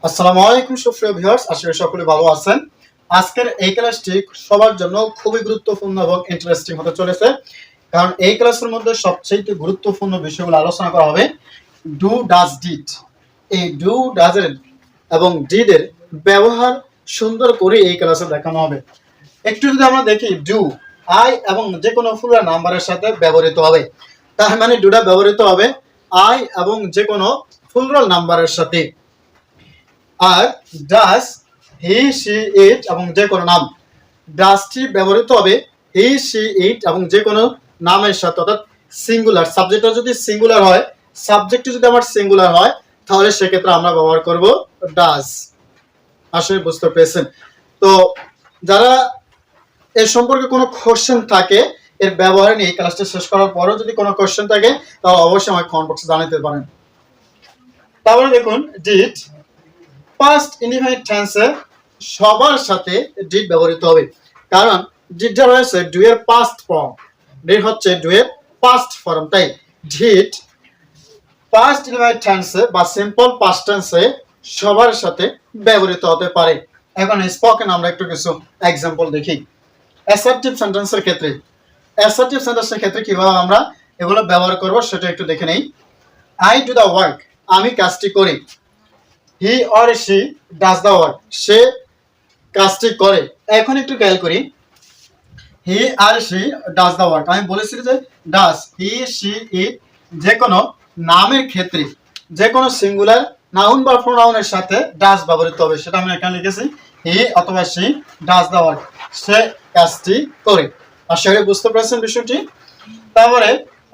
আসসালামু আলাইকুম সুপ্রিয় ভিউয়ার্স, আশা করি সকলে ভালো আছেন। আজকের এই ক্লাসটি সবার জন্য খুবই গুরুত্বপূর্ণ এবং ইন্টারেস্টিং হতে চলেছে, কারণ এই ক্লাসের মধ্যে সবচেয়ে গুরুত্বপূর্ণ বিষয়গুলো আলোচনা করা হবে। ডু ডাজ ডিড, এই ডু ডাজের এবং ডিডের ব্যবহার সুন্দর করে এই ক্লাসে দেখানো হবে। একটু যদি আমরা দেখি, ডু আই এবং যে কোনো ফুলার নাম্বারের সাথে ব্যবহৃত হবে, তার মানে ডুটা ব্যবহৃত হবে আই এবং যে কোনো ফুলরাল নাম্বারের সাথে। আর ডাস হি সি ইট এবং যে কোনো নাম, ডাসটি ব্যবহৃত হবে হি সি ইট এবং যে কোনো নামের সাথে, অর্থাৎ সিঙ্গুলার। সাবজেক্টটা যদি সিঙ্গুলার হয়, সাবজেক্টটি যদি আমার সিঙ্গুলার হয়, তাহলে সেক্ষেত্রে আমরা ব্যবহার করব ডাস। আসলে বুঝতে পেরেছেন তো? যারা এর সম্পর্কে কোনো কোশ্চেন থাকে এর ব্যবহার নিয়ে ক্লাসটা শেষ করার পরেও যদি কোনো কোশ্চেন থাকে, তাহলে অবশ্যই আমাকে কমেন্ট বক্সে জানাতে পারেন। তাহলে দেখুন, ডিড পাস্ট ইনডিফিনিট টেন্সে সবার সাথে ডিড ব্যবহৃত হবে, কারণ ডিডটা রয়েছে ডু এর পাস্ট ফর্ম, ডিড হচ্ছে ডু এর পাস্ট ফর্ম। তাই ডিড পাস্ট ইনডিফিনিট টেন্সে বা সিম্পল পাস্ট টেন্সে সবার সাথে ব্যবহৃত হতে পারে। এখন স্পোকেন আমরা একটু কিছু এক্সাম্পল দেখি। অ্যাসার্টিভ সেন্টেন্সের ক্ষেত্রে, অ্যাসার্টিভ সেন্টেন্সের ক্ষেত্রে কিভাবে আমরা এগুলো ব্যবহার করব সেটা একটু দেখে নেই। আই ডু দ্য ওয়ার্ক, আমি কাজটি করি। He or she does the work, সে কাজটি করে। এখন একটু খেয়াল করি, he or she does the work, আমি বলেছি যে ডাজ হি শি ইট যে কোনো নামের ক্ষেত্রে যে কোনো সিঙ্গুলার নাউন বা প্রোনাউনের সাথে ডাজ ব্যবহৃত হবে, সেটা আমি এখানে লিখেছি। হি অথবা শি ডাজ দ্য ওয়ার্ক, সে কাজটি করে। আশা করি বুঝতে পারছেন বিষয়টি। তারপরে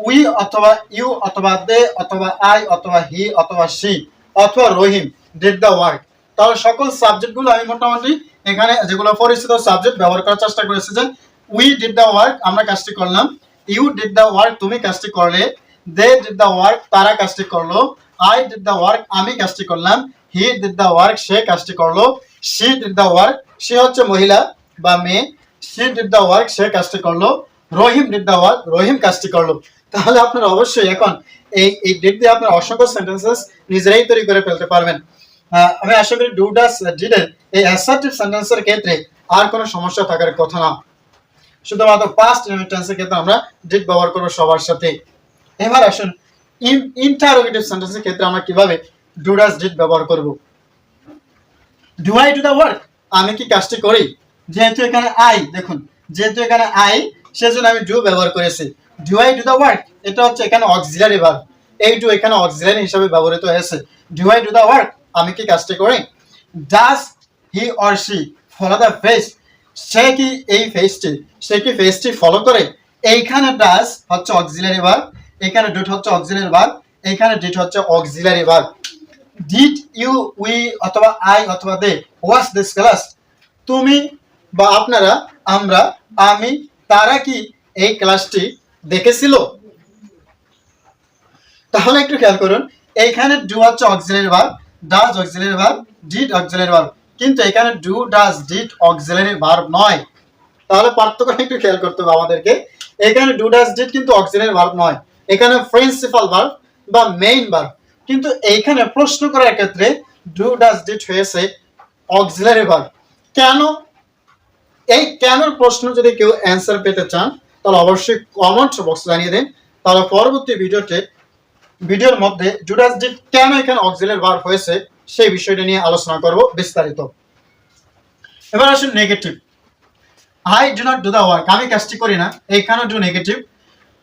উই অথবা ইউ অথবা দে অথবা আই অথবা হি অথবা শি অথবা রহিম ডিড দ্য ওয়ার্ক। তাহলে সকল সাবজেক্টগুলো আমি মোটামুটি এখানে যেগুলো পরিচিত সাবজেক্ট ব্যবহার করার চেষ্টা করেছি। যে উই ডিড দ্য ওয়ার্ক, আমরা কাজটি করলাম। ইউ ডিড দ্য ওয়ার্ক, তুমি কাজটি করলে। দে ডিড দ্য ওয়ার্ক, তারা কাজটি করলো। আই ডিড দ্য ওয়ার্ক, আমি কাজটি করলাম। হি ডিড দ্য ওয়ার্ক, সে কাজটি করলো। শি ডিড দ্য ওয়ার্ক, সে হচ্ছে মহিলা বা মেয়ে। শি ডিড দ্য ওয়ার্ক, সে কাজটি করলো। রহিম ডিড দ্য ওয়ার্ক, রহিম কাজটি করলো। তাহলে আপনারা অবশ্যই এখন এই ডিড দিয়ে আপনার অসংখ্য সেন্টেন্সেস নিজেরাই তৈরি করে ফেলতে পারবেন। আমি আশা করি ডু ডাজ ডিডের এই অ্যাসার্টিভ সেন্টেন্সের ক্ষেত্রে আর কোনো সমস্যা থাকার কথা না। শুধুমাত্র পাস্ট টেন্সের ক্ষেত্রে আমরা ডিড ব্যবহার করব সবার সাথে। এবার আসুন ইন্টারোগেটিভ সেন্টেন্সের ক্ষেত্রে আমরা কিভাবে ডু ডাজ ডিড ব্যবহার করব। Do I do the work, আমি কি কাজটি করি। যেহেতু এখানে আই, দেখুন যেহেতু এখানে আই, সেজন্য আমি ডু ব্যবহার করেছি। Do I do the work, এটা হচ্ছে এখানে অক্সিলারি ভার্ব, এই ডু এখানে অক্সিলারি হিসেবে ব্যবহৃত হয়েছে। Do I do the work, আমি কি কাজটি করি। Does he or she follow the face, সে কি এই ফেসটি, সে কি ফেসটি ফলো করে। এইখানে ডাজ হচ্ছে অক্সিলারি ভার্ব, এখানে ডু হচ্ছে অক্সিলারি ভার্ব, এখানে ডিড হচ্ছে auxiliary verb. Did you we অথবা আই অথবা দে ওয়াচ দিস ক্লাস, তুমি বা আপনারা, আমরা, আমি, তারা কি এই ক্লাসটি দেখেছিল। তাহলে একটু খেয়াল করুন, এইখানে ডু হচ্ছে auxiliary verb, does auxiliary verb, did auxiliary verb, কিন্তু এখানে do does did auxiliary verb নয়। তাহলে পার্থক্য একটু খেয়াল করতে হবে আমাদেরকে। এখানে ডু ডাজ ডিড কিন্তু অক্সিলারি ভার্ব নয়, এখানে প্রিন্সিপাল ভার্ব বা মেইন ভার্ব। কিন্তু এইখানে প্রশ্ন করার ক্ষেত্রে ডু ডাজ ডিড হয়েছে অক্সিলারি ভার্ব। কেন? এই কেনর প্রশ্ন যদি কেউ অ্যান্সার পেতে চান, তাহলে অবশ্যই কমেন্ট বক্সে জানিয়ে দিন। তাহলে পরবর্তী ভিডিওর মধ্যে ডু ডাজ ডিড কেন এখানে অক্সিলারি ভার্ব হয়েছে সেই বিষয়টা নিয়ে আলোচনা করব বিস্তারিত। এবার আসুন negative. I do not do the work, আমি কাজটি করি না, এইখানে do negative.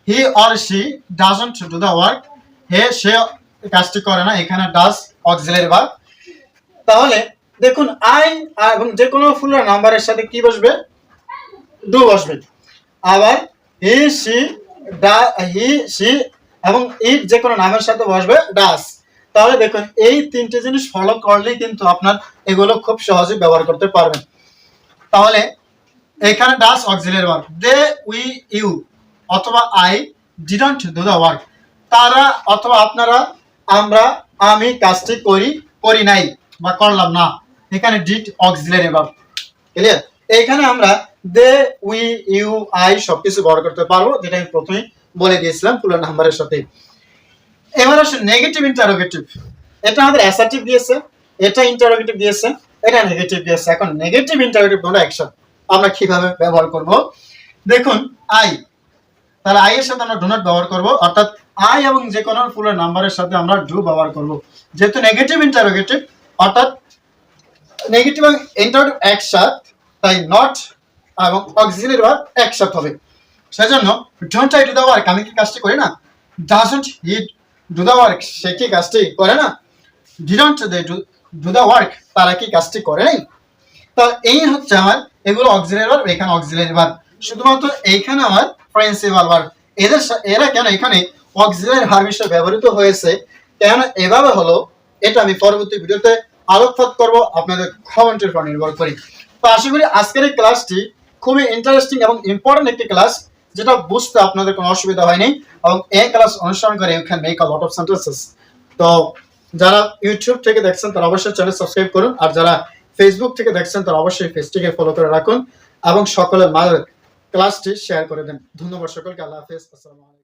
He or she doesn't do the work, সে কাজটি করে না, এখানে ডাজ অক্সিলারি ভার্ব। তাহলে দেখুন, আই এবং যে কোনো ফুলার নাম্বারের সাথে কি বসবে, ডু বসবে। আবার হি সি এবং ইট যে কোনো নামের সাথে বসবে ডাজ। তাহলে দেখুন, এই তিনটে জিনিস ফলো করলেই কিন্তু আপনার এগুলো খুব সহজে ব্যবহার করতে পারবেন। তাহলে এখানে does auxiliary verb, they we you অথবা I didn't do the work, তারা অথবা আপনারা, আমরা, আমি কাজটি করি নাই বা করলাম না, এখানে ডিড অক্সিলারি ভার্ব। ক্লিয়ার? এইখানে আমরা দে উই ইউ আই সবকিছু ব্যবহার করতে পারবো, যেটা আমি প্রথমেই বলে দিয়েছিলাম ফুলার নাম্বারের সাথে। এবার আসুন নেগেটিভ ইন্টারোগেটিভ। এটা আমাদের অ্যাসার্টিভ দিয়েছে, এটা ইন্টারোগেটিভ দিয়েছে, এটা নেগেটিভ দিয়েছে। এখন নেগেটিভ ইন্টারোগেটিভ দুটো একসাথে আমরা কিভাবে ব্যবহার করব? দেখুন আই, তাহলে আই এর সাথে আমরা ডু নট ব্যবহার করব, অর্থাৎ আই এবং যে কোনো ফুলের নাম্বারের সাথে আমরা ডু ব্যবহার করব। যেহেতু নেগেটিভ ইন্টারোগেটিভ অর্থাৎ নেগেটিভ এবং ইন্টারোগেটিভ একসাথে, তাই নট এবং অক্সিলারি ভার্ব একসাথে হবে। সেজন্য don't I do the work, আমি কি কাজটি করি না? Doesn't he do the work, সে কি কাজটি করে না? Didn't they do the work, তারা কি কাজটি করে নাই? তো এই হচ্ছে আমার এগুলো অক্সিলারি ভার্ব, এখানে অক্সিলারি ভার্ব। শুধুমাত্র এইখানে আমার প্রিন্সিপাল ভার্ব। এরা কেন এখানে অক্সিলারি ভার্ব হিসেবে ব্যবহৃত হয়েছে, কেন এভাবে হলো, এটা আমি পরবর্তী ভিডিওতে আলোকপাত করব আপনাদের কমেন্টের উপর নির্ভর করি। তো আশা করি আজকের এই ক্লাসটি খুবই ইন্টারেস্টিং এবং ইম্পর্টেন্ট একটি ক্লাস, যেটা বুঝতে আপনাদের কোনো অসুবিধা হয়নি, এবং এই ক্লাস অনুসরণ করে you can make a lot of sentences. তো যারা ইউটিউব থেকে দেখছেন তারা অবশ্যই চ্যানেল সাবস্ক্রাইব করুন, আর যারা ফেসবুক থেকে দেখছেন তারা অবশ্যই পেজটিকে ফলো করে রাখুন এবং সকলের মাঝে ক্লাসটি শেয়ার করে দেন। ধন্যবাদ সকলকে, আল্লাহ হাফেজ, আসসালামু আলাইকুম।